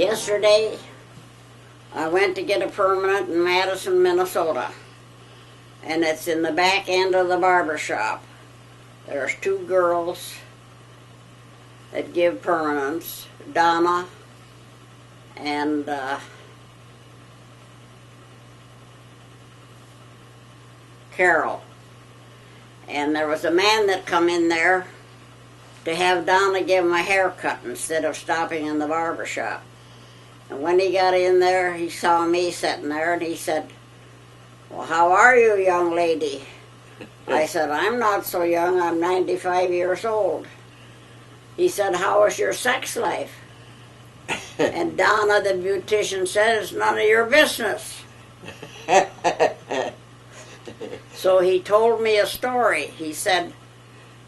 Yesterday, I went to get a permanent in Madison, Minnesota, and it's in the back end of the barber shop. There's two girls that give permanents, Donna and Carol. And there was a man that come in there to have Donna give him a haircut instead of stopping in the barber shop. And when he got in there, he saw me sitting there, and he said, "Well, how are you, young lady?" I said, "I'm not so young, I'm 95 years old." He said, "How is your sex life?" And Donna, the beautician, said, "It's none of your business." So he told me a story. He said,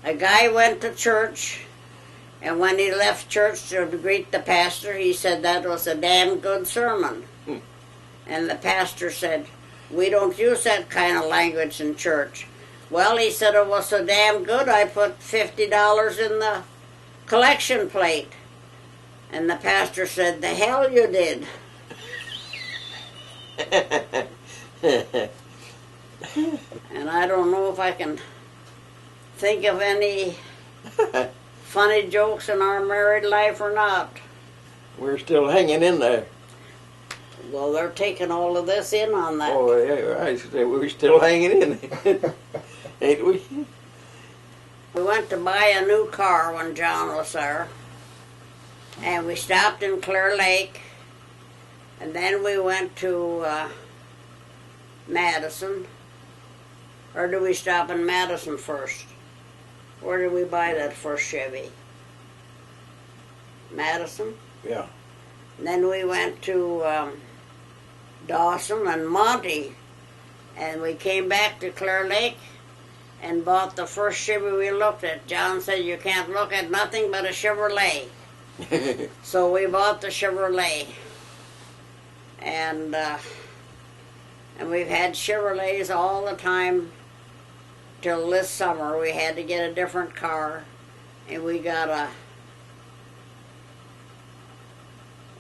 a guy went to church, and when he left church to greet the pastor, he said that was a damn good sermon. And the pastor said, "We don't use that kind of language in church." Well, he said, it was so damn good, I put $50 in the collection plate. And the pastor said, "The hell you did." And I don't know if I can think of any funny jokes in our married life or not. We're still hanging in there. Well, they're taking all of this in on that. Oh, yeah, I say we're still hanging in, ain't we? We went to buy a new car when John was there, and we stopped in Clear Lake, and then we went to Madison. Or did we stop in Madison first? Where did we buy that first Chevy? Madison? Yeah. And then we went to Dawson and Monty, and we came back to Clear Lake and bought the first Chevy we looked at. John said, "You can't look at nothing but a Chevrolet." So we bought the Chevrolet. And we've had Chevrolets all the time till this summer. We had to get a different car, and we got a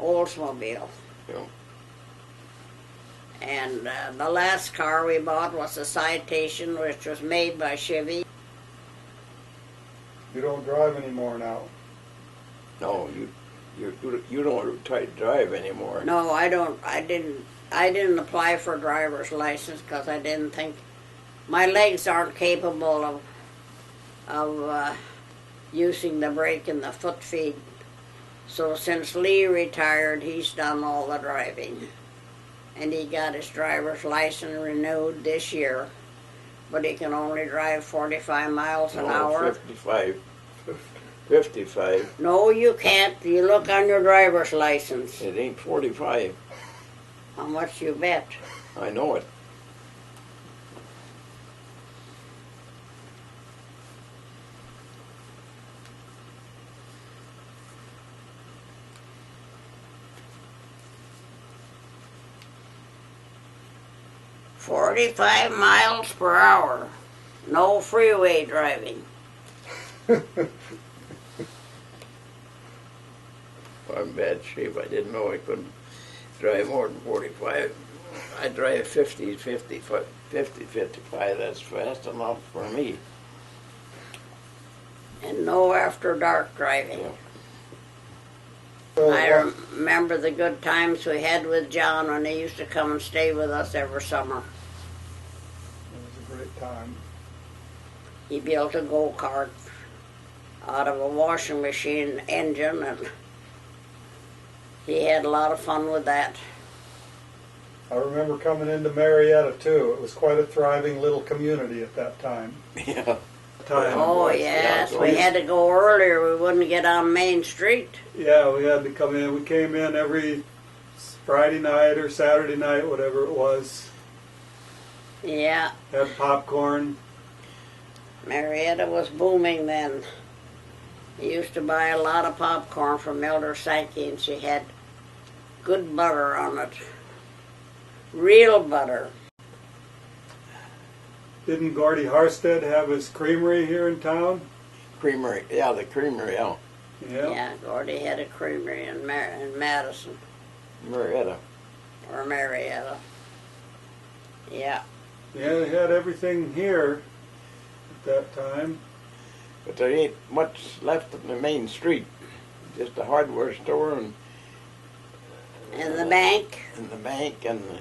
Oldsmobile. Yeah. And the last car we bought was a Citation, which was made by Chevy. You don't drive anymore now. No, you don't try to drive anymore. No, I don't. I didn't apply for a driver's license because I didn't think my legs aren't capable of using the brake and the foot feed. So since Lee retired, he's done all the driving. And he got his driver's license renewed this year, but he can only drive 45 miles an hour. 55. 55. No, you can't. You look on your driver's license. It ain't 45. How much you bet? I know it. "45 miles per hour. No freeway driving." I'm in bad shape. I didn't know I couldn't drive more than 45. I drive 50, 55. That's fast enough for me. And no after dark driving. Yeah. I remember the good times we had with John when he used to come and stay with us every summer. It was a great time. He built a go-kart out of a washing machine engine, and he had a lot of fun with that. I remember coming into Marietta too. It was quite a thriving little community at that time. Yeah. Oh yes, we had to go earlier. We wouldn't get on Main Street. Yeah, we had to come in. We came in every Friday night or Saturday night, whatever it was. Yeah. Had popcorn. Marietta was booming then. He used to buy a lot of popcorn from Mildred Sankey, and she had good butter on it. Real butter. Didn't Gordy Harstead have his creamery here in town? Creamery, yeah, the creamery, yeah. Yeah. Yeah, Gordy had a creamery in Madison. Marietta. or Marietta. Yeah. Yeah, they had everything here at that time. But there ain't much left of the main street. Just a hardware store and And the bank, the bank and the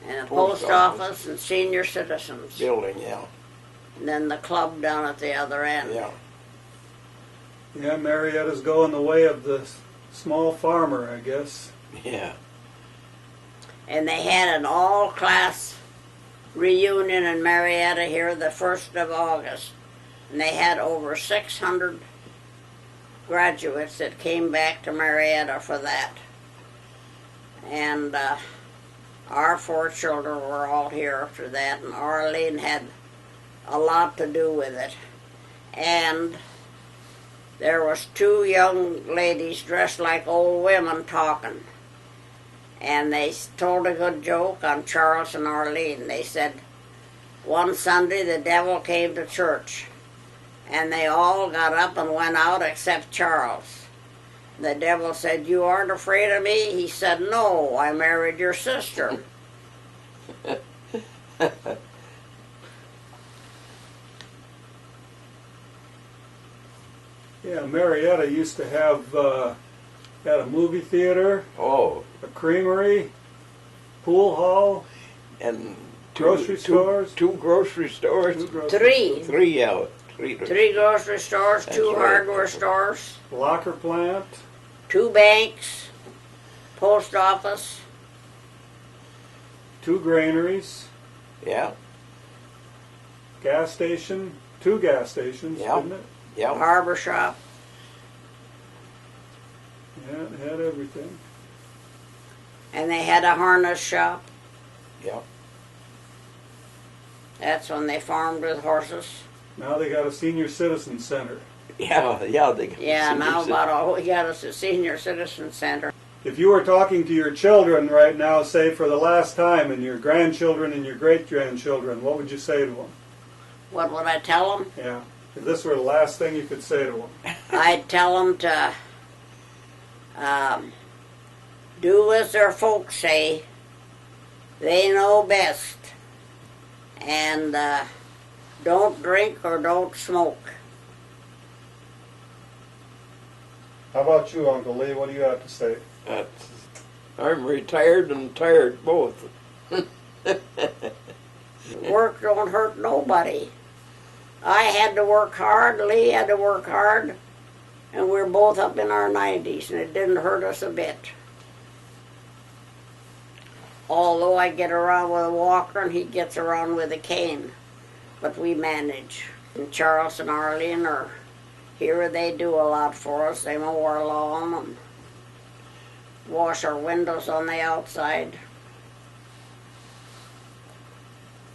and the Post post office, and senior citizens. building, yeah. And then the club down at the other end. Yeah. Yeah, Marietta's going the way of the small farmer, I guess. Yeah. And they had an all-class reunion in Marietta here the 1st of August. And they had over 600 graduates that came back to Marietta for that. And our 4 children were all here for that, and Arlene had a lot to do with it. And there was 2 young ladies dressed like old women talking. And they told a good joke on Charles and Arlene. They said, one Sunday the devil came to church, and they all got up and went out except Charles. The devil said, you aren't afraid of me? He said, no, I married your sister. Yeah, Marietta used to have had a movie theater, Oh, a creamery, pool hall, and grocery stores. 2 grocery stores. 2 grocery 3. 3, yeah. 3. 3 grocery stores, That's 2 right. hardware stores, locker plant, 2 banks, post office, 2 granaries, Yeah. gas station, 2 gas stations, Yeah. didn't it? Yeah. barber shop. Yeah, it had everything. And they had a harness shop. Yeah. That's when they farmed with horses. Now they got a senior citizen center. Yeah. Yeah. They got Yeah, senior now citi- about all we got is a senior citizen center. If you were talking to your children right now, say for the last time, and your grandchildren and your great-grandchildren, what would you say to them? What would I tell them? Yeah, if this were the last thing you could say to them. I'd tell them to do as their folks say. They know best. And don't drink or don't smoke. How about you, Uncle Lee? What do you have to say? I'm retired and tired both. Work don't hurt nobody. I had to work hard, Lee had to work hard, and we're both up in our 90s, and it didn't hurt us a bit. Although I get around with a walker and he gets around with a cane. But we manage. And Charles and Arlene are here, they do a lot for us. They mow our lawn and wash our windows on the outside.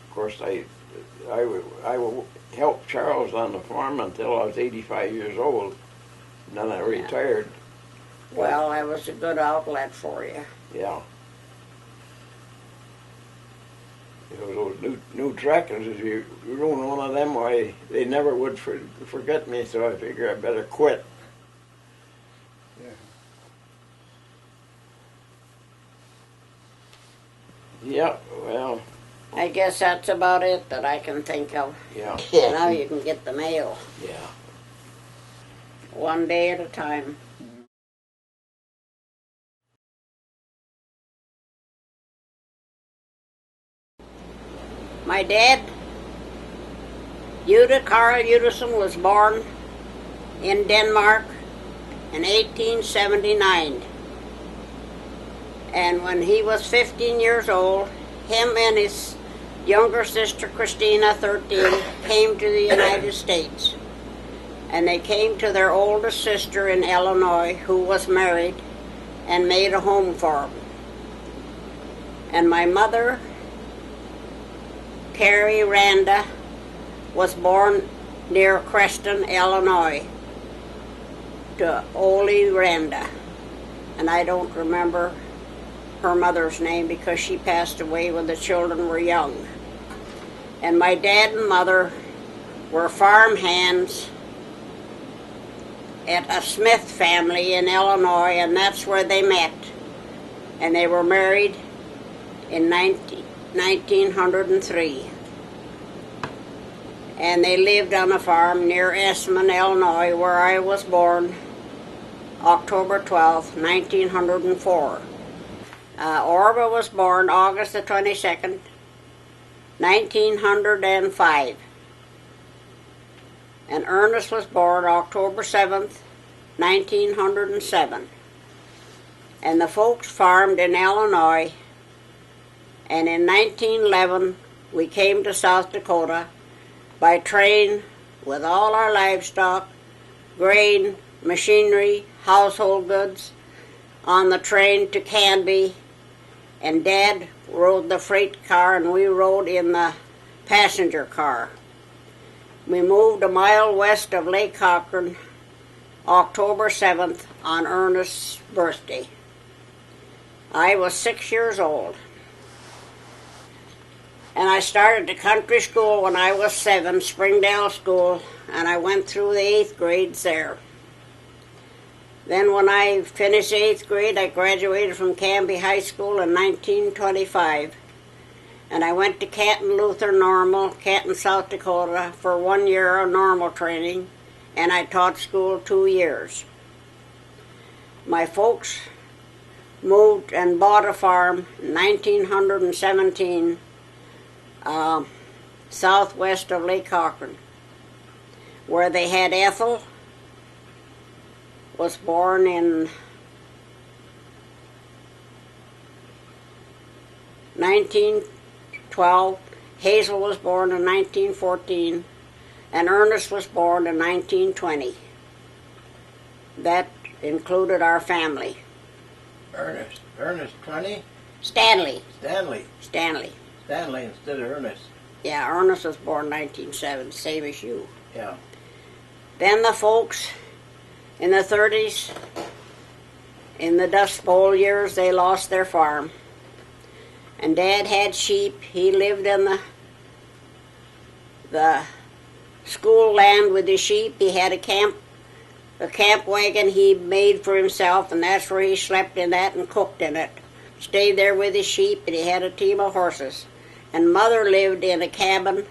Of course, I helped Charles on the farm until I was 85 years old. And then I retired. Well, that was a good outlet for you. Yeah. You know, those new tractors, if you ruin one of them, why, they never would forget me, so I figure I better quit. Yeah, well, I guess that's about it that I can think of. yeah, Now you can get the mail. yeah. One day at a time. My dad, Carl Udison, was born in Denmark in 1879. And when he was 15 years old, him and his younger sister, Christina, 13, came to the United States. And they came to their oldest sister in Illinois, who was married, and made a home for them. And my mother, Carrie Randa, was born near Creston, Illinois, to Ole Randa. And I don't remember her mother's name because she passed away when the children were young. And my dad and mother were farm hands at a Smith family in Illinois, and that's where they met. and they were married in 1903. And they lived on a farm near Esmond, Illinois, where I was born, October 12, 1904. Orva was born August the 22nd, 1905. And Ernest was born October 7th, 1907. And the folks farmed in Illinois, and in 1911 we came to South Dakota by train with all our livestock, grain, machinery, household goods, on the train to Canby, and Dad rode the freight car and we rode in the passenger car. We moved a mile west of Lake Cochran October 7th on Ernest's birthday. I was 6 years old. And I started the country school when I was 7, Springdale School, and I went through the 8th grades there. Then when I finished 8th grade, I graduated from Canby High School in 1925. And I went to Canton Lutheran Normal, Canton, South Dakota, for 1 year of normal training, and I taught school 2 years. My folks moved and bought a farm in 1917, southwest of Lake Cochran, where they had Ethel, was born in 1912, Hazel was born in 1914, and Ernest was born in 1920. That included our family. Ernest 20? Stanley Instead of Ernest. Yeah, Ernest was born 1907, same as you. Yeah. Then the folks in the 30s, in the Dust Bowl years, they lost their farm. And Dad had sheep. He lived in the school land with his sheep. He had a camp wagon he made for himself, and that's where he slept in that and cooked in it. Stayed there with his sheep, and he had a team of horses. And Mother lived in a cabin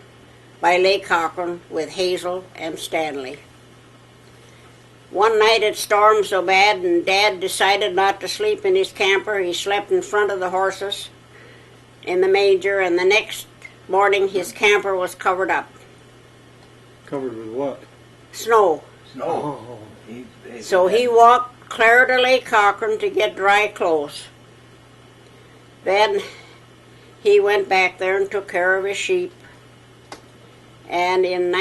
by Lake Cochran with Hazel and Stanley. One night it stormed so bad, and Dad decided not to sleep in his camper. He slept in front of the horses in the manger, and the next morning his camper was covered up. Covered with what? Snow. Oh. So he walked clear to Lake Cochran to get dry clothes. Then he went back there and took care of his sheep. And in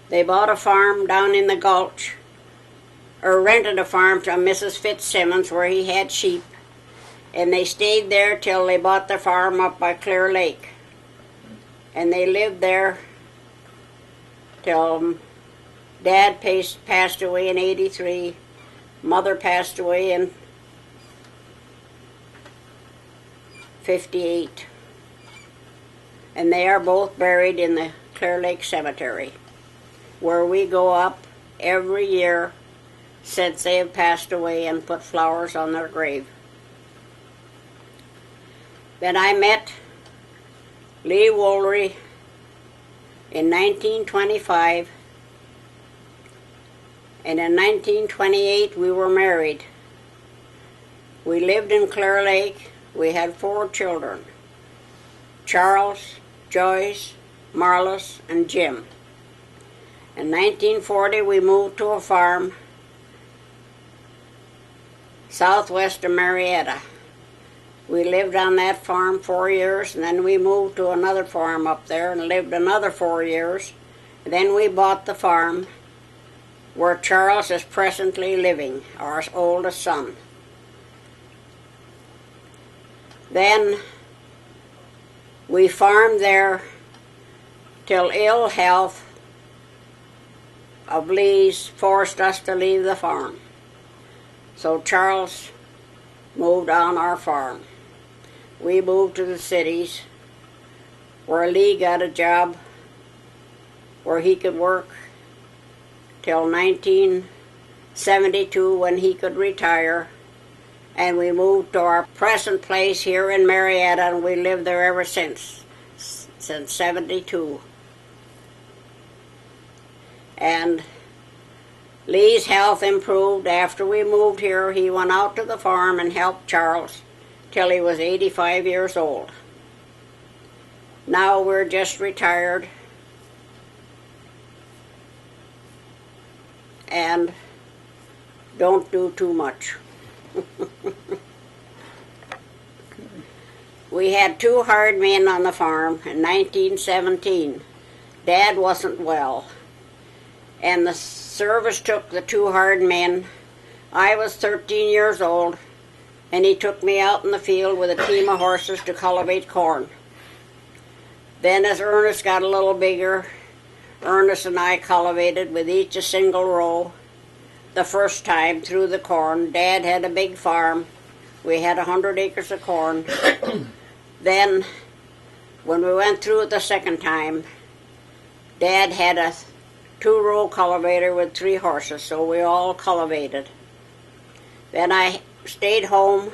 they bought a farm down in the gulch, or rented a farm from Mrs. Fitzsimmons where he had sheep. And they stayed there till they bought the farm up by Clear Lake. And they lived there till Dad passed away in 83. Mother passed away in 58. And they are both buried in the Clear Lake Cemetery, where we go up every year since they have passed away and put flowers on their grave. Then I met Lee Woolery in 1925, and in 1928 we were married. We lived in Clear Lake. We had 4 children: Charles, Joyce, Marlis, and Jim. In 1940 we moved to a farm southwest of Marietta. We lived on that farm 4 years, and then we moved to another farm up there and lived another 4 years. And then we bought the farm where Charles is presently living, our oldest son. Then we farmed there till ill health of Lee's forced us to leave the farm. So Charles moved on our farm. We moved to the cities, where Lee got a job where he could work till 1972 when he could retire. And we moved to our present place here in Marietta, and we lived there ever since 72. And Lee's health improved after we moved here. He went out to the farm and helped Charles till he was 85 years old. Now we're just retired and don't do too much. We had 2 hard men on the farm in 1917. Dad wasn't well, and the service took the 2 hard men. I was 13 years old, and he took me out in the field with a team of horses to cultivate corn. Then as Ernest got a little bigger, Ernest and I cultivated with each a single row. The first time through the corn, Dad had a big farm. We had 100 acres of corn. Then, when we went through it the second time, Dad had a 2-row cultivator with 3 horses, so we all cultivated. Then I stayed home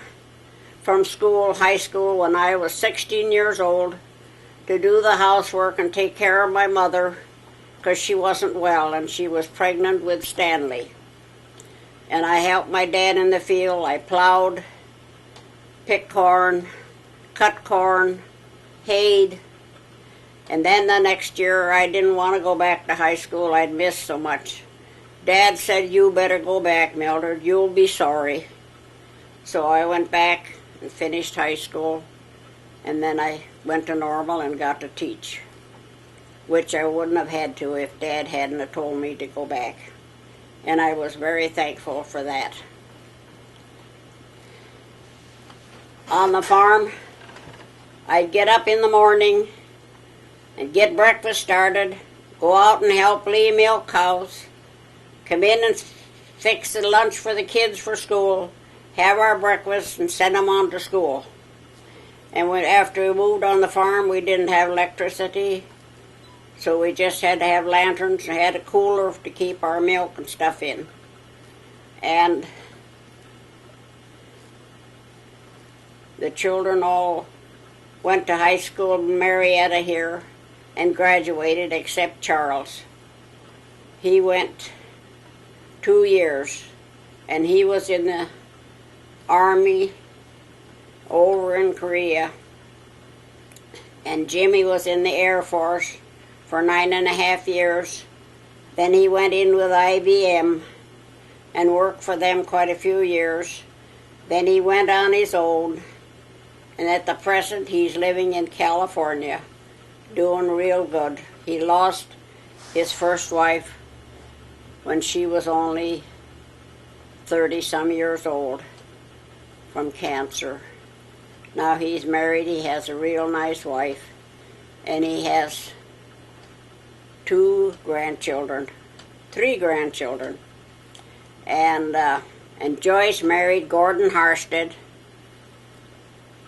from school, high school, when I was 16 years old to do the housework and take care of my mother because she wasn't well and she was pregnant with Stanley. And I helped my dad in the field. I plowed, picked corn, cut corn, hayed. And then the next year I didn't want to go back to high school. I'd missed so much. Dad said, "You better go back, Mildred. You'll be sorry." So I went back and finished high school. And then I went to Normal and got to teach, which I wouldn't have had to if Dad hadn't have told me to go back. And I was very thankful for that. On the farm, I'd get up in the morning and get breakfast started, go out and help Lee milk cows, come in and fix the lunch for the kids for school, have our breakfast, and send them on to school. And after we moved on the farm, we didn't have electricity, so we just had to have lanterns and had a cooler to keep our milk and stuff in. And the children all went to high school in Marietta here and graduated, except Charles. He went 2 years, and he was in the Army over in Korea. And Jimmy was in the Air Force for 9.5 years. Then he went in with IBM and worked for them quite a few years. Then he went on his own, and at the present he's living in California, doing real good. He lost his first wife when she was only 30-some years old from cancer. Now he's married, he has a real nice wife, and he has 3 grandchildren. And Joyce married Gordon Harsted,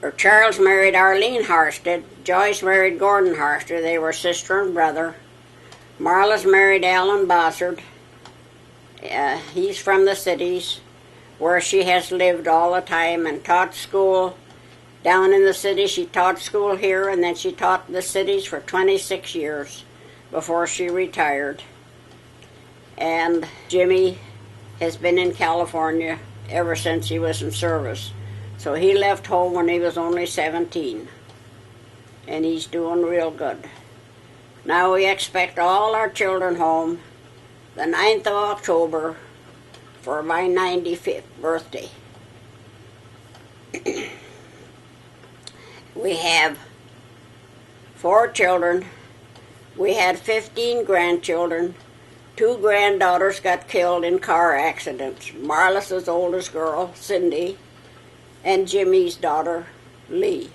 or Charles married Arlene Harsted. Joyce married Gordon Harsted. They were sister and brother. Marla's married Alan Bossard. He's from the cities, where she has lived all the time and taught school down in the city. She taught school here, and then she taught in the cities for 26 years before she retired. And Jimmy has been in California ever since he was in service. So he left home when he was only 17, and he's doing real good. Now we expect all our children home the 9th of October for my 95th birthday. We have 4 children. We had 15 grandchildren. 2 granddaughters got killed in car accidents. Marla's oldest girl, Cindy, and Jimmy's daughter, Lee.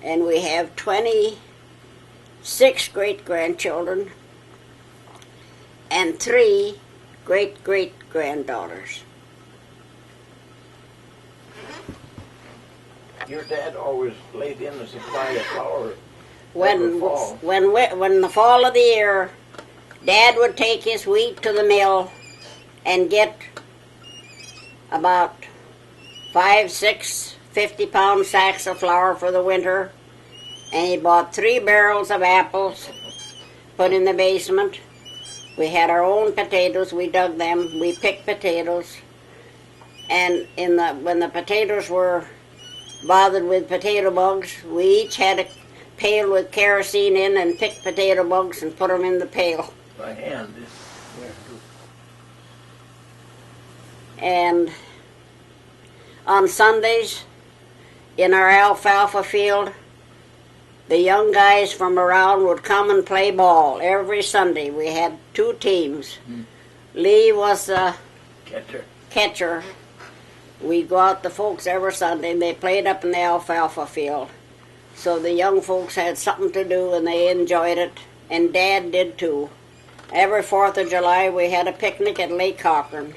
And we have 26 great-grandchildren and 3 great-great-granddaughters. Your dad always laid in the supply of flour When the fall of the year Dad would take his wheat to the mill and get about 5, 6 50-pound sacks of flour for the winter. And he bought 3 barrels of apples, put in the basement. We had our own potatoes. We dug them. We picked potatoes. And when the potatoes were bothered with potato bugs, we each had a pail with kerosene in and picked potato bugs and put them in the pail. By hand. And on Sundays, in our alfalfa field, the young guys from around would come and play ball every Sunday. We had 2 teams. Lee was the catcher. We'd go out the folks every Sunday, and they played up in the alfalfa field. So the young folks had something to do, and they enjoyed it, and Dad did too. Every 4th of July, we had a picnic at Lake Cochran.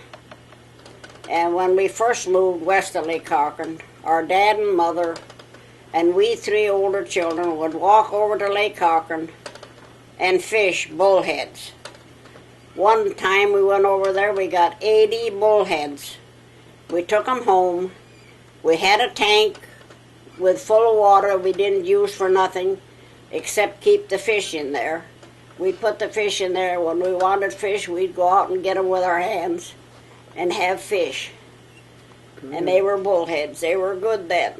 And when we first moved west of Lake Cochran, our dad and mother and we 3 older children would walk over to Lake Cochran and fish bullheads. One time we went over there, we got 80 bullheads. We took them home. We had a tank with full of water we didn't use for nothing except keep the fish in there. We put the fish in there. When we wanted fish, we'd go out and get them with our hands and have fish. And they were bullheads. They were good then.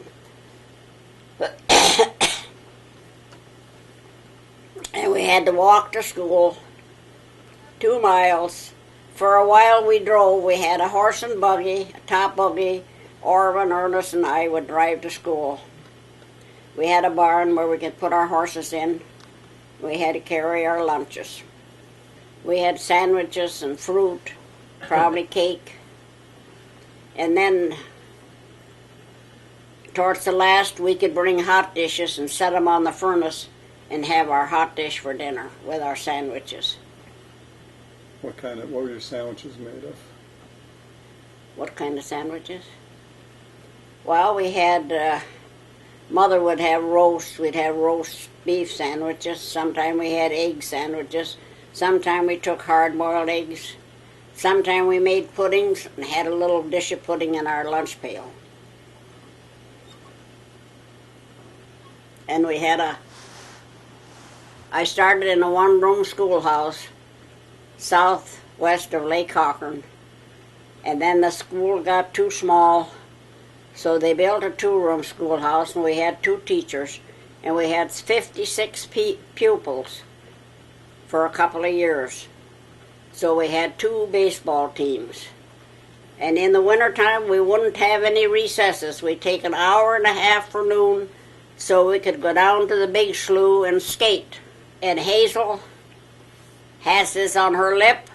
And we had to walk to school 2 miles. For a while we drove. We had a horse and buggy, a top buggy. Orvin, Ernest, and I would drive to school. We had a barn where we could put our horses in. We had to carry our lunches. We had sandwiches and fruit, probably cake. And then, towards the last, we could bring hot dishes and set them on the furnace and have our hot dish for dinner with our sandwiches. What were your sandwiches made of? What kind of sandwiches? Well, we had, Mother would have roast. We'd have roast beef sandwiches. Sometimes we had egg sandwiches. Sometimes we took hard-boiled eggs. Sometimes we made puddings and had a little dish of pudding in our lunch pail. And we had I started in a 1-room schoolhouse southwest of Lake Cochran. And then the school got too small, so they built a 2-room schoolhouse, and we had 2 teachers, and we had 56 pupils for a couple of years. So we had 2 baseball teams. And in the wintertime, we wouldn't have any recesses. We'd take an hour and a half for noon so we could go down to the big slough and skate. And Hazel has this on her lip,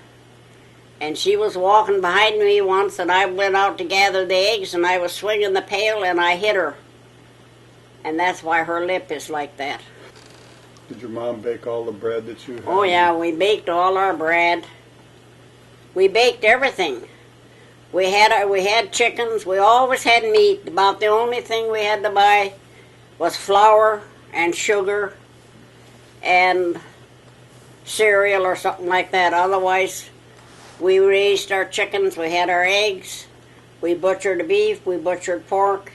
and she was walking behind me once, and I went out to gather the eggs, and I was swinging the pail, and I hit her. And that's why her lip is like that. Did your mom bake all the bread that you had? Oh yeah, we baked all our bread. We baked everything. We had chickens. We always had meat. About the only thing we had to buy was flour and sugar and cereal or something like that. Otherwise, we raised our chickens. We had our eggs. We butchered beef. We butchered pork.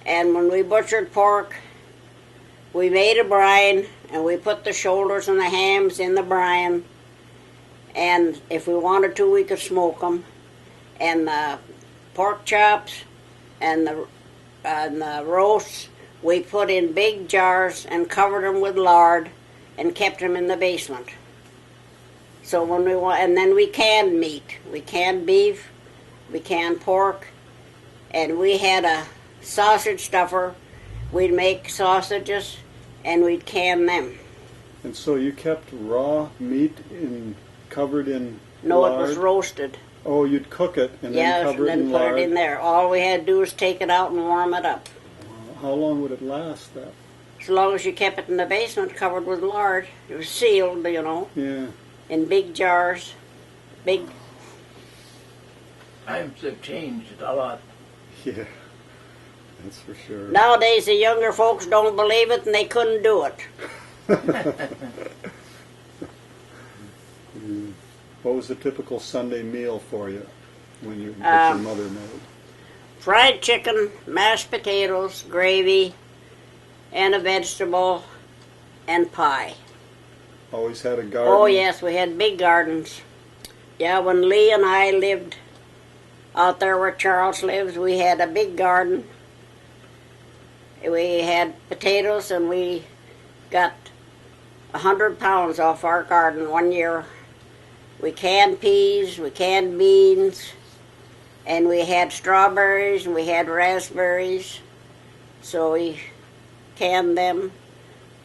And when we butchered pork, we made a brine, and we put the shoulders and the hams in the brine. And if we wanted to, we could smoke them. And the pork chops and the roasts, we put in big jars and covered them with lard and kept them in the basement. So when and then we canned meat. We canned beef, we canned pork, and we had a sausage stuffer. We'd make sausages and we'd can them. And so you kept raw meat covered in No, lard? it was roasted. Oh, you'd cook it and then cover it in put lard? it in there. All we had to do was take it out and warm it up. How long would it last, that? As long as you kept it in the basement covered with lard. It was sealed, Yeah. in big jars. Big. Times have changed a lot. Yeah, that's for sure. Nowadays, the younger folks don't believe it, and they couldn't do it. What was the typical Sunday meal for you that your mother made? Fried chicken, mashed potatoes, gravy, and a vegetable, and pie. Always had a garden? Oh yes, we had big gardens. Yeah, when Lee and I lived out there where Charles lives, we had a big garden. We had potatoes, and we got 100 pounds off our garden one year. We canned peas, we canned beans, and we had strawberries, and we had raspberries. So we canned them,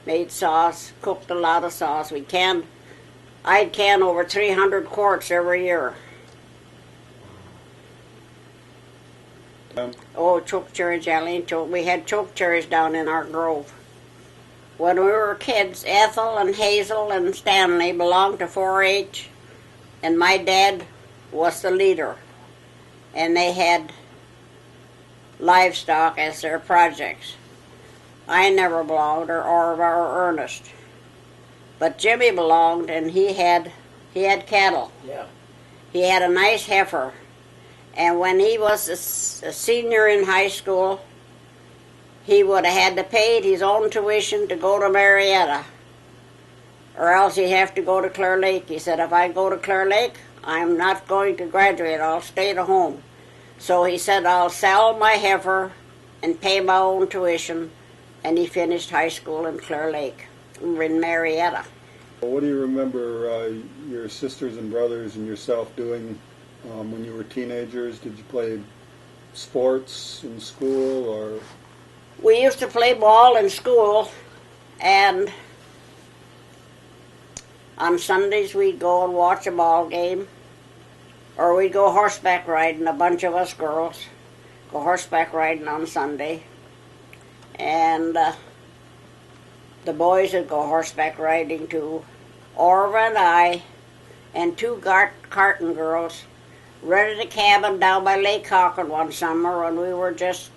made sauce, cooked a lot of sauce. I'd can over 300 quarts every year. Oh, choke cherry jelly. We had choke cherries down in our grove. When we were kids, Ethel and Hazel and Stanley belonged to 4-H, and my dad was the leader. And they had livestock as their projects. I never belonged, or Ernest. But Jimmy belonged, and he had cattle. Yeah. He had a nice heifer. And when he was a senior in high school, he would have had to pay his own tuition to go to Marietta, or else he'd have to go to Clear Lake. He said, if I go to Clear Lake, I'm not going to graduate. I'll stay at home. So he said, I'll sell my heifer and pay my own tuition. And he finished high school in Clear Lake. We were in Marietta. What do you remember your sisters and brothers and yourself doing when you were teenagers? Did you play sports in school, or? We used to play ball in school, and on Sundays we'd go and watch a ball game, or we'd go horseback riding, a bunch of us girls go horseback riding on Sunday, and the boys would go horseback riding too. Orva and I and two Carton girls rented a cabin down by Lake Cochrane one summer when we were just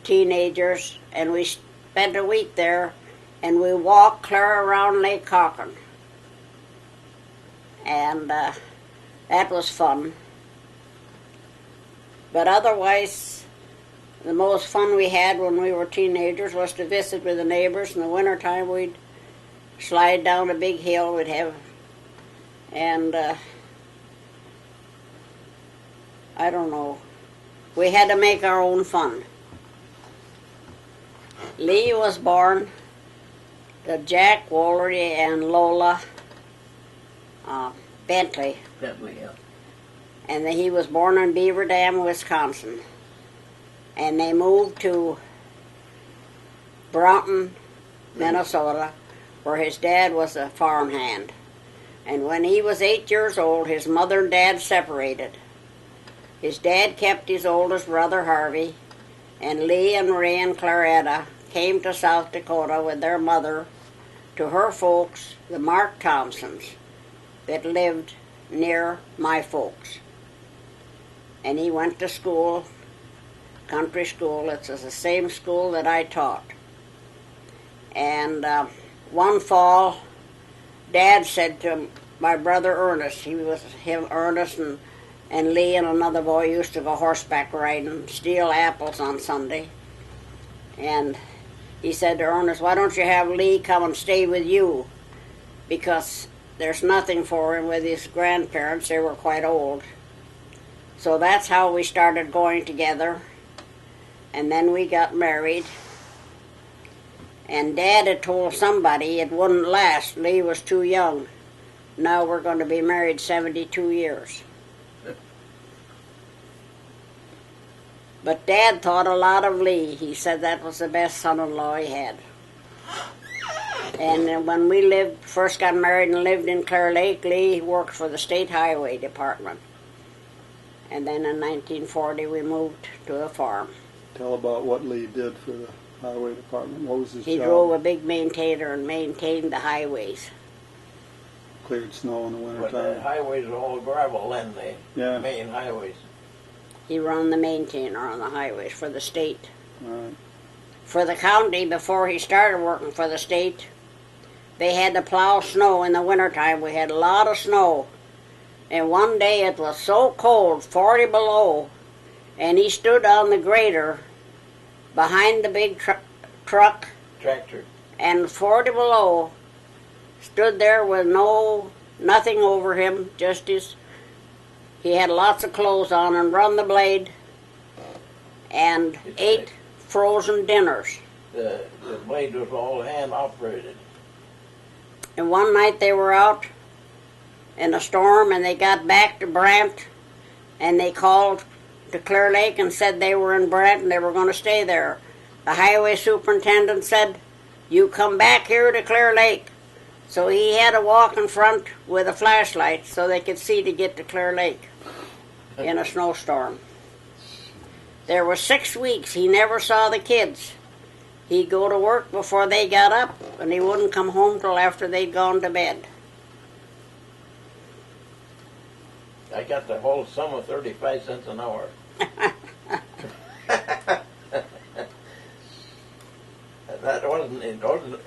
teenagers, and we spent a week there, and we walked clear around Lake Cochrane. And that was fun. But otherwise, the most fun we had when we were teenagers was to visit with the neighbors. In the wintertime, we'd slide down a big hill. I don't know. We had to make our own fun. Lee was born to Jack Woolery and Lola Bentley. Bentley, yeah. And he was born in Beaver Dam, Wisconsin. And they moved to Broughton, Minnesota, where his dad was a farmhand. And when he was 8 years old, his mother and dad separated. His dad kept his oldest brother, Harvey, and Lee and Ray and Claretta came to South Dakota with their mother to her folks, the Mark Thompsons, that lived near my folks. And he went to school, country school. It's the same school that I taught. And one fall, Dad said to my brother Ernest, Ernest and Lee and another boy used to go horseback riding, steal apples on Sunday. And he said to Ernest, why don't you have Lee come and stay with you? Because there's nothing for him with his grandparents. They were quite old. So that's how we started going together. And then we got married. And Dad had told somebody it wouldn't last. Lee was too young. Now we're going to be married 72 years. But Dad thought a lot of Lee. He said that was the best son-in-law he had. And when we first got married and lived in Clear Lake, Lee worked for the State Highway Department. And then in 1940 we moved to a farm. Tell about what Lee did for the Highway Department. What was his job? He drove a big maintainer and maintained the highways. Cleared snow in the But wintertime. the highways are all gravel then, Yeah. main highways. He run the maintainer on the highways for the state. Right. For the county, before he started working for the state, they had to plow snow in the wintertime. We had a lot of snow. And one day it was so cold, 40 below, and he stood on the grader behind the big truck, Tractor. and 40 below, stood there with nothing over him, just he had lots of clothes on, and run the blade and ate frozen dinners. The blade was all hand operated. And one night they were out in a storm, and they got back to Brant, and they called to Clear Lake and said they were in Brant and they were going to stay there. The highway superintendent said, "You come back here to Clear Lake." So he had to walk in front with a flashlight so they could see to get to Clear Lake in a snowstorm. There were 6 weeks he never saw the kids. He'd go to work before they got up, and he wouldn't come home till after they'd gone to bed. I got the whole sum of 35 cents an hour.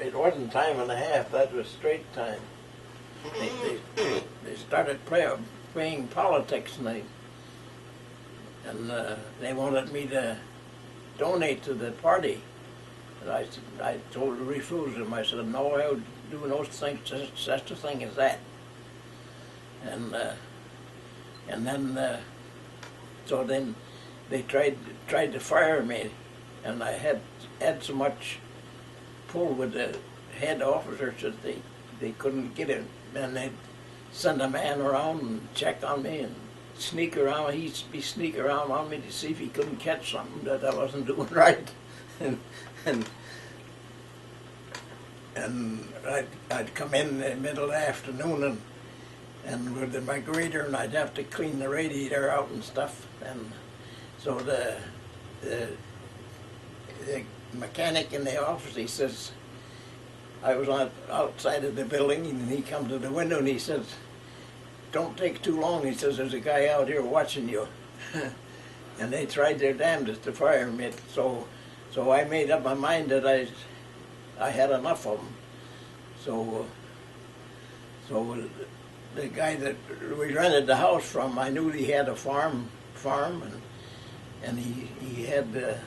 It wasn't time and a half. That was straight time. They started playing politics, and they wanted me to donate to the party. And I refused them. I said, "No, I would do no things, such a thing as that." And then so then they tried to fire me, and I had so much pull with the head officers that they couldn't get it. And they'd send a man around and check on me and sneak around. He'd be sneak around on me to see if he couldn't catch something that I wasn't doing right. And I'd come in the middle of the afternoon and with my grader, and I'd have to clean the radiator out and stuff. And so the mechanic in the office, he says, I was outside of the building, and he come to the window and he says, "Don't take too long." He says, "There's a guy out here watching you." And they tried their damnedest to fire me. So I made up my mind that I had enough of them. So the guy that we rented the house from, I knew he had a farm, and he had.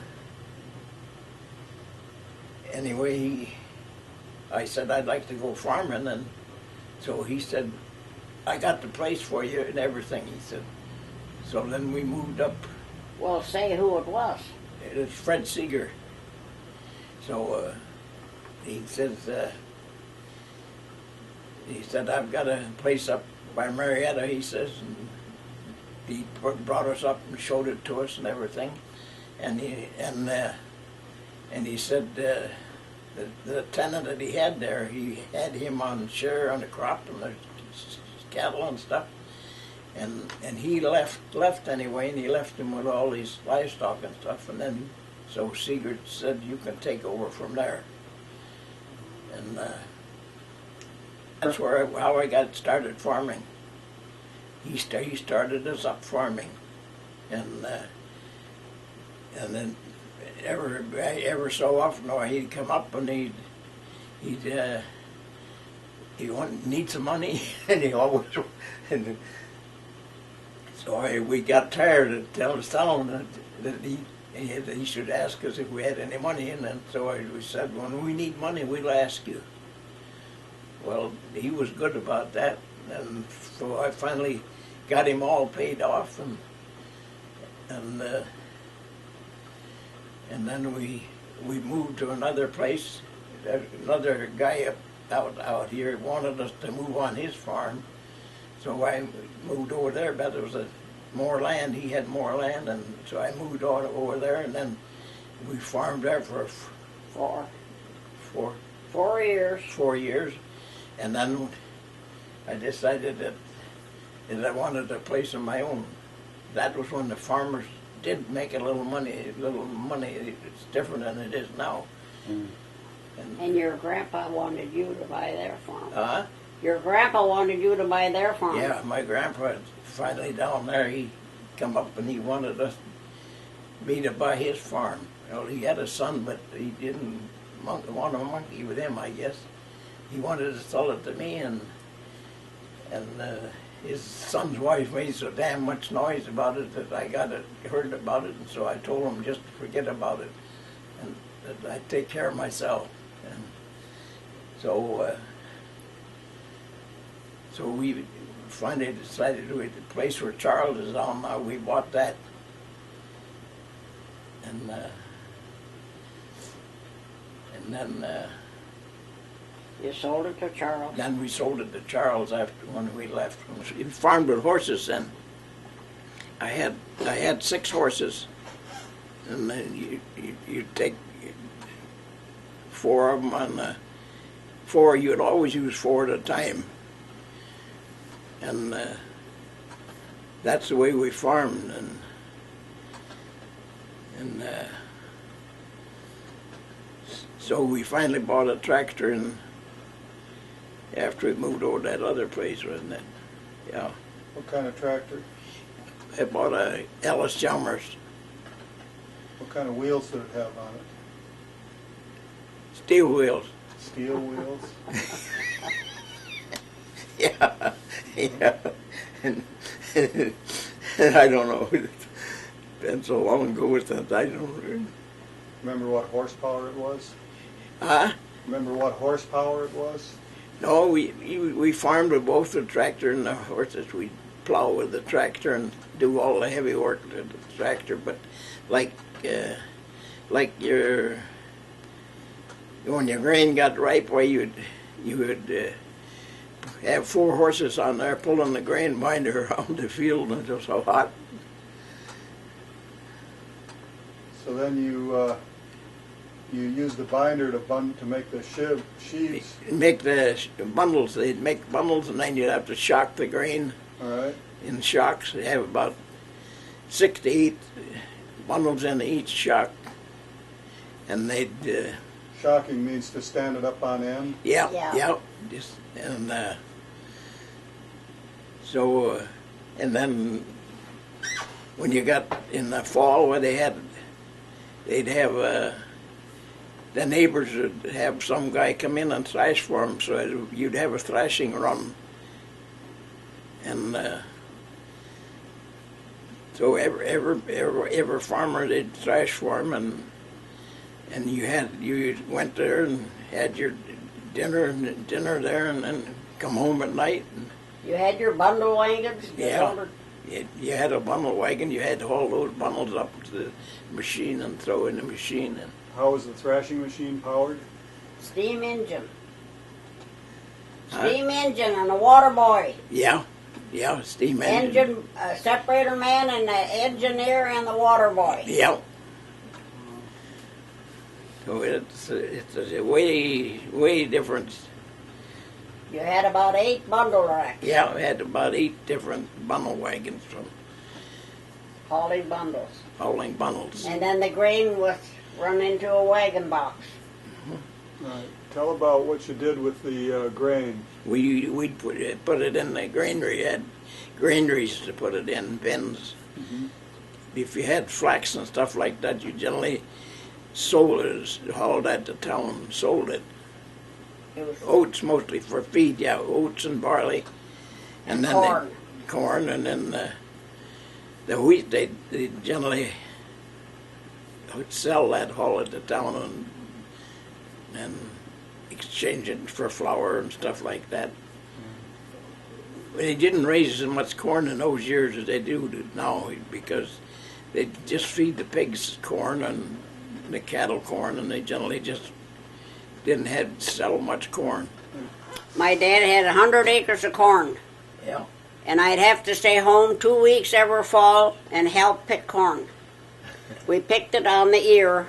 Anyway, I said I'd like to go farming, and so he said, "I got the place for you and everything." He said. So then we moved up. Well, say who it was. It was Fred Seeger. So he says, "I've got a place up by Marietta," he says, and he brought us up and showed it to us and everything. And he said the tenant that he had there, he had him on share on the crop and the cattle and stuff. And he left anyway, and he left him with all these livestock and stuff. And then so Seeger said, "You can take over from there." And that's how I got started farming. He started us up farming, and then ever so often he'd come up and he'd need some money, and he always. So we got tired of telling him that he should ask us if we had any money, and then so we said, "When we need money, we'll ask you." Well, he was good about that, and so I finally got him all paid off, and then we moved to another place. Another guy out here wanted us to move on his farm, so I moved over there. But there was more land. He had more land, and so I moved over there, and then we farmed there for 4 years. 4 years, and then I decided that I wanted a place of my own. That was when the farmers did make a little money. It's different than it is now. Mm. And your grandpa wanted you to buy their farm. Your grandpa wanted you to buy their farm. Yeah, my grandpa finally down there, he come up and he wanted me to buy his farm. Well, he had a son, but he didn't want to monkey with him, I guess. He wanted to sell it to me, and his son's wife made so damn much noise about it that I heard about it, and so I told him just to forget about it, and that I'd take care of myself. And so we finally decided the place where Charles is on now, we bought that. And then You sold it to Charles. then we sold it to Charles after when we left. We farmed with horses then. I had 6 horses, and then you take 4 of them on 4. You'd always use 4 at a time, and that's the way we farmed. And so we finally bought a tractor, and after we moved over to that other place, wasn't it? Yeah. What kind of tractor? I bought a Ellis Chalmers. What kind of wheels did it have on it? Steel wheels. Steel wheels? Yeah, yeah. And I don't know. It's been so long ago with that, I don't. Remember what horsepower it was? Huh? Remember what horsepower it was? No, we farmed with both the tractor and the horses. We'd plow with the tractor and do all the heavy work with the tractor. But like when your grain got ripe, why you would have 4 horses on there pulling the grain binder around the field, and it was so hot. So then you used the binder to make the sheaves. Make the bundles. They'd make bundles, and then you'd have to shock the grain. All right. In shocks. They have about 6 to 8 bundles in each shock, and they'd. Shocking means to stand it up on end. Yeah. Just and and then when you got in the fall, where they'd have the neighbors would have some guy come in and thrash for them, so you'd have a thrashing run, and so every farmer they'd thrash for him, and you went there and had your dinner there, and then come home at night. And You had your bundle wagons? yeah, you had a bundle wagon. You had to haul those bundles up to the machine and throw in the machine. And How was the thrashing machine powered? Steam engine. Steam engine and a water boy. yeah, steam engine. Engine, separator man and the engineer and the water boy. Yeah. So it's a way different. You had about 8 bundle racks. Yeah, we had about 8 different bundle wagons from Hauling bundles. hauling bundles. And then the grain was run into a wagon box. Right. Tell about what you did with the grain. We'd put it in the granary. You had granaries to put it in, bins. Mm-hmm. If you had flax and stuff like that, you generally sold it, hauled that to town and sold it. It was Oats mostly for feed, yeah, oats and barley. and then corn. Corn, and then the wheat, they generally would sell that, haul it to town, and exchange it for flour and stuff like that. They didn't raise as much corn in those years as they do now, because they just feed the pigs corn and the cattle corn, and they generally just didn't have to sell much corn. My dad had 100 acres of corn, Yeah. and I'd have to stay home 2 weeks every fall and help pick corn. We picked it on the ear.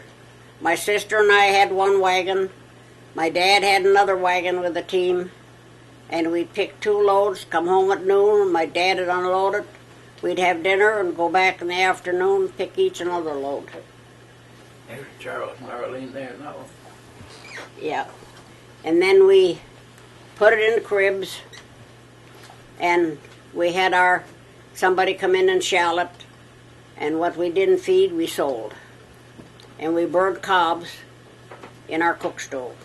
My sister and I had one wagon. My dad had another wagon with a team, and we'd pick 2 loads, come home at noon, and my dad would unload it. We'd have dinner and go back in the afternoon, pick each another load. There's Charles and Arlene there now. Yeah. And then we put it in the cribs, and we had somebody come in and shell it, and what we didn't feed, we sold. And we burned cobs in our cook stove.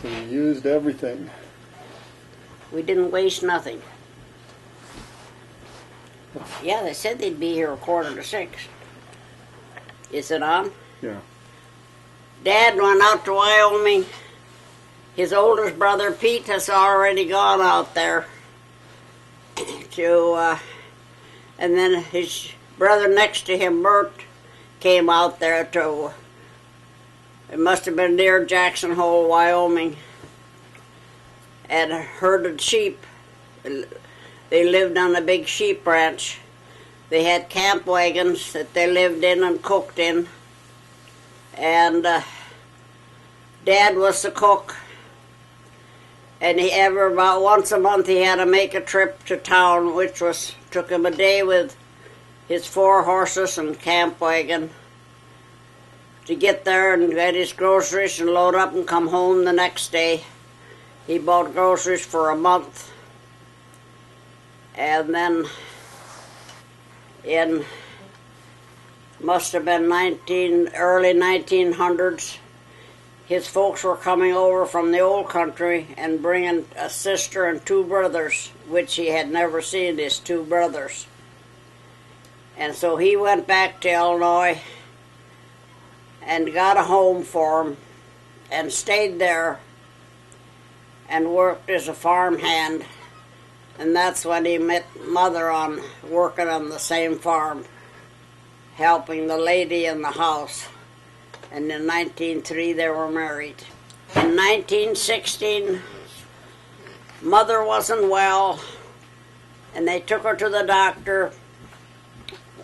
So you used everything. We didn't waste nothing. Yeah, they said they'd be here 5:45. Is it on? Yeah. Dad went out to Wyoming. His oldest brother Pete has already gone out there to, and then his brother next to him, Bert, came out there to, it must have been near Jackson Hole, Wyoming, and herded sheep. They lived on a big sheep ranch. They had camp wagons that they lived in and cooked in. And Dad was the cook. And about once a month he had to make a trip to town, which took him a day with his 4 horses and camp wagon to get there and get his groceries and load up and come home the next day. He bought groceries for a month. And then must have been early 1900s, his folks were coming over from the old country and bringing a sister and 2 brothers, which he had never seen, his 2 brothers. And so he went back to Illinois and got a home for him and stayed there and worked as a farmhand. And that's when he met Mother working on the same farm, helping the lady in the house. And in 1903 they were married. In 1916, Mother wasn't well, and they took her to the doctor.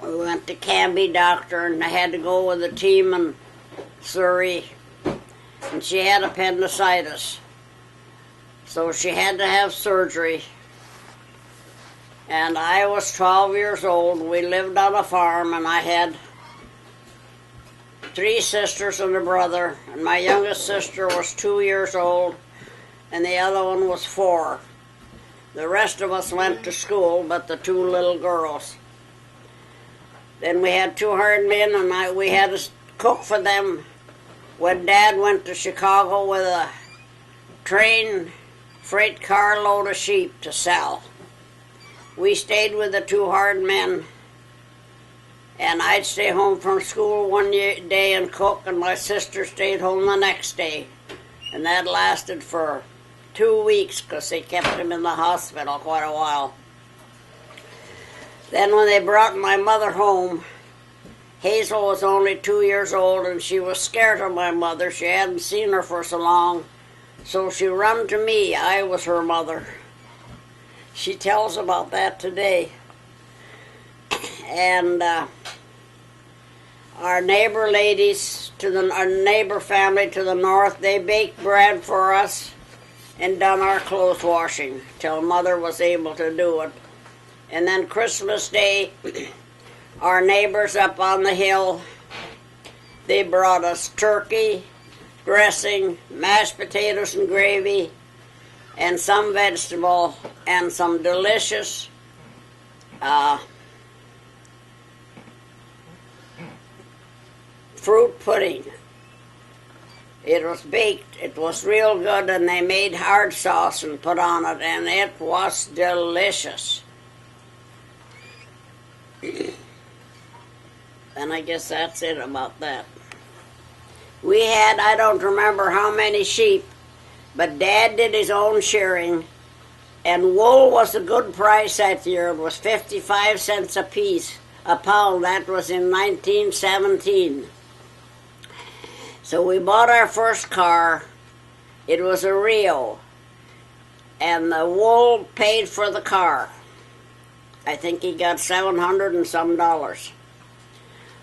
We went to Canby doctor, and I had to go with a team in Surrey, and she had appendicitis. So she had to have surgery. And I was 12 years old. We lived on a farm, and I had 3 sisters and a brother, and my youngest sister was 2 years old, and the other one was 4. The rest of us went to school, but the 2 little girls. Then we had 2 hired men, and we had to cook for them when Dad went to Chicago with a freight car load of sheep to sell. We stayed with the 2 hired men, and I'd stay home from school one day and cook, and my sister stayed home the next day. And that lasted for 2 weeks because they kept him in the hospital quite a while. Then when they brought my mother home, Hazel was only 2 years old, and she was scared of my mother. She hadn't seen her for so long, so she run to me. I was her mother. She tells about that today. And our neighbor ladies, our neighbor family to the north, they baked bread for us and done our clothes washing till Mother was able to do it. And then Christmas Day, our neighbors up on the hill, they brought us turkey, dressing, mashed potatoes and gravy, and some vegetable, and some delicious fruit pudding. It was baked. It was real good, and they made hard sauce and put on it, and it was delicious. And I guess that's it about that. We had, I don't remember how many sheep, but Dad did his own shearing, and wool was a good price that year. It was 55 cents a pound. That was in 1917. So we bought our first car. It was a Rio, and the wool paid for the car. I think he got $700 and some.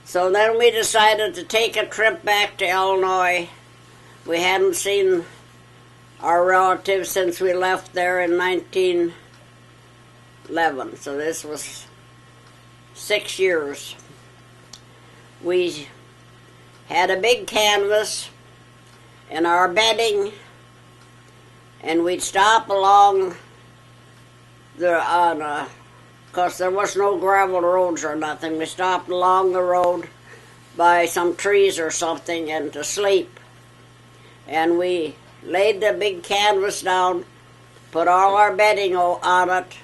So then we decided to take a trip back to Illinois. We hadn't seen our relatives since we left there in 1911. So this was 6 years. We had a big canvas and our bedding, and we'd stop along because there was no gravel roads or nothing. We stopped along the road by some trees or something and to sleep. And we laid the big canvas down put all our bedding on it,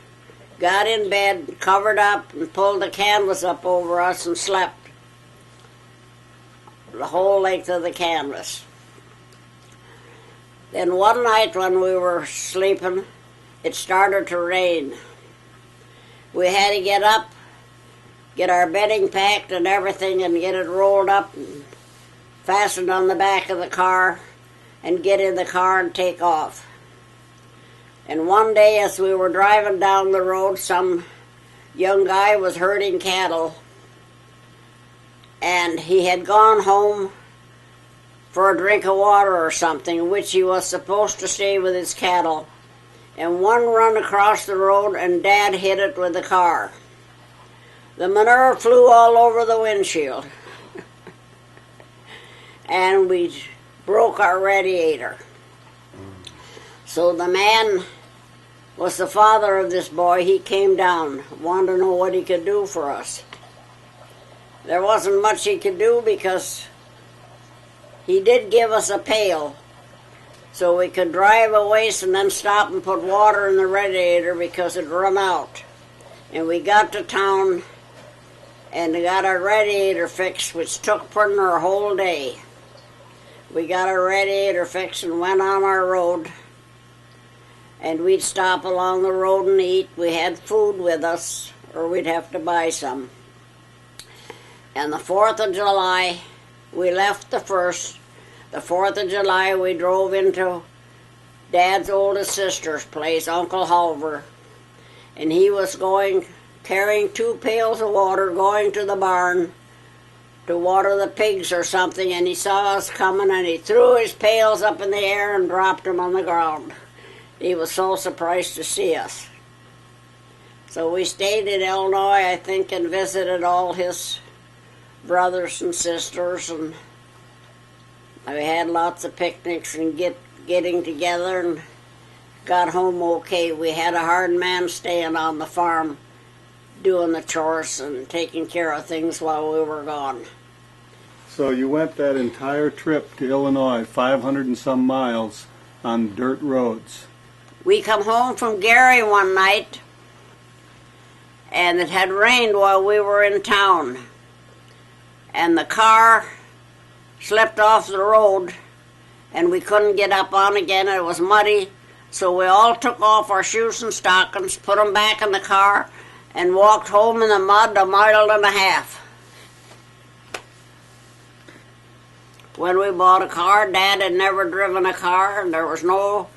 got in bed, covered up, and pulled the canvas up over us and slept the whole length of the canvas. Then one night when we were sleeping, it started to rain. We had to get up, get our bedding packed and everything, and get it rolled up and fastened on the back of the car, and get in the car and take off. And one day as we were driving down the road, some young guy was herding cattle, and he had gone home for a drink of water or something, which he was supposed to stay with his cattle. And one run across the road, and Dad hit it with the car. The manure flew all over the windshield. And we broke our radiator. So the man was the father of this boy. He came down, wanted to know what he could do for us. There wasn't much he could do because he did give us a pail so we could drive a ways and then stop and put water in the radiator because it'd run out. And we got to town and got our radiator fixed, which took pretty near a whole day. We got our radiator fixed and went on our road. And we'd stop along the road and eat. We had food with us, or we'd have to buy some. And the 4th of July, we left the 1st. The 4th of July, we drove into Dad's oldest sister's place, Uncle Halver. And he was carrying 2 pails of water, going to the barn to water the pigs or something, and he saw us coming, and he threw his pails up in the air and dropped them on the ground. He was so surprised to see us. So we stayed in Illinois, I think, and visited all his brothers and sisters, and we had lots of picnics and getting together, and got home okay. We had a hard man staying on the farm, doing the chores and taking care of things while we were gone. So you went that entire trip to Illinois, 500 and some miles, on dirt roads. We come home from Gary one night, and it had rained while we were in town. And the car slipped off the road, and we couldn't get up on again. It was muddy, so we all took off our shoes and stockings, put them back in the car, and walked home in the mud 1.5 miles. When we bought a car, Dad had never driven a car, and there was no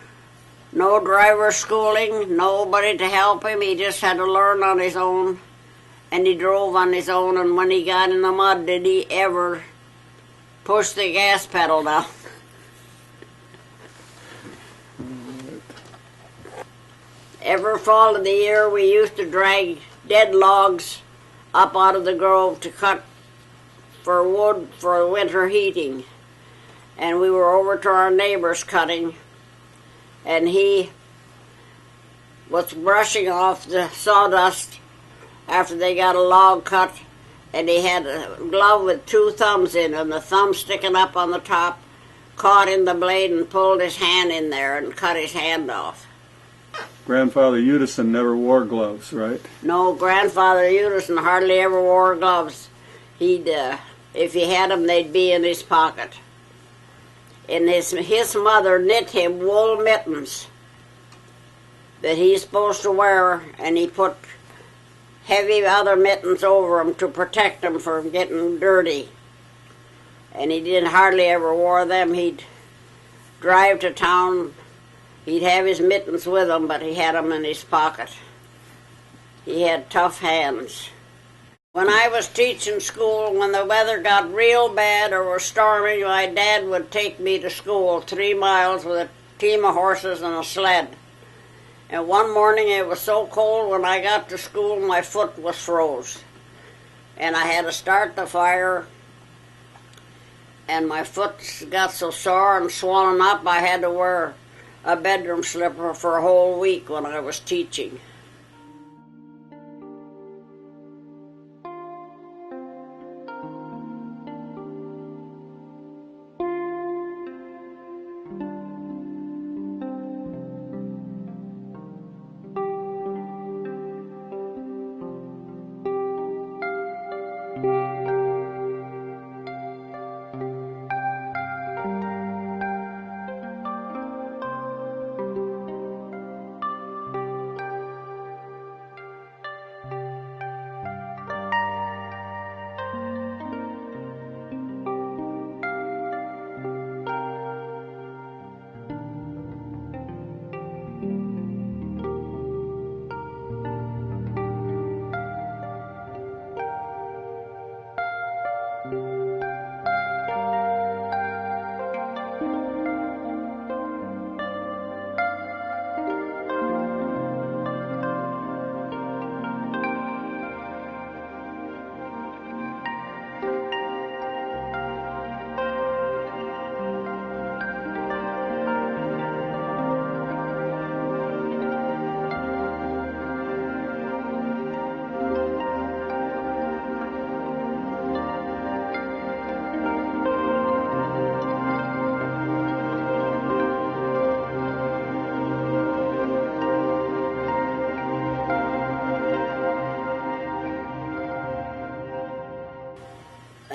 driver schooling, nobody to help him. He just had to learn on his own, and he drove on his own. And when he got in the mud, did he ever push the gas pedal down? Every fall of the year, we used to drag dead logs up out of the grove to cut for wood for winter heating. And we were over to our neighbor's cutting, and he was brushing off the sawdust after they got a log cut, and he had a glove with 2 thumbs in, and the thumb sticking up on the top, caught in the blade and pulled his hand in there and cut his hand off. Grandfather Udison never wore gloves, right? No, Grandfather Udison hardly ever wore gloves. If he had them, they'd be in his pocket. And his mother knit him wool mittens that he's supposed to wear, and he put heavy other mittens over him to protect him from getting dirty. And he didn't hardly ever wear them. He'd drive to town. He'd have his mittens with him, but he had them in his pocket. He had tough hands. When I was teaching school, when the weather got real bad or was stormy, my dad would take me to school 3 miles with a team of horses and a sled. And one morning it was so cold when I got to school my foot was froze. And I had to start the fire, and my foot got so sore and swollen up I had to wear a bedroom slipper for a whole week when I was teaching.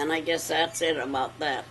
And I guess that's it about that.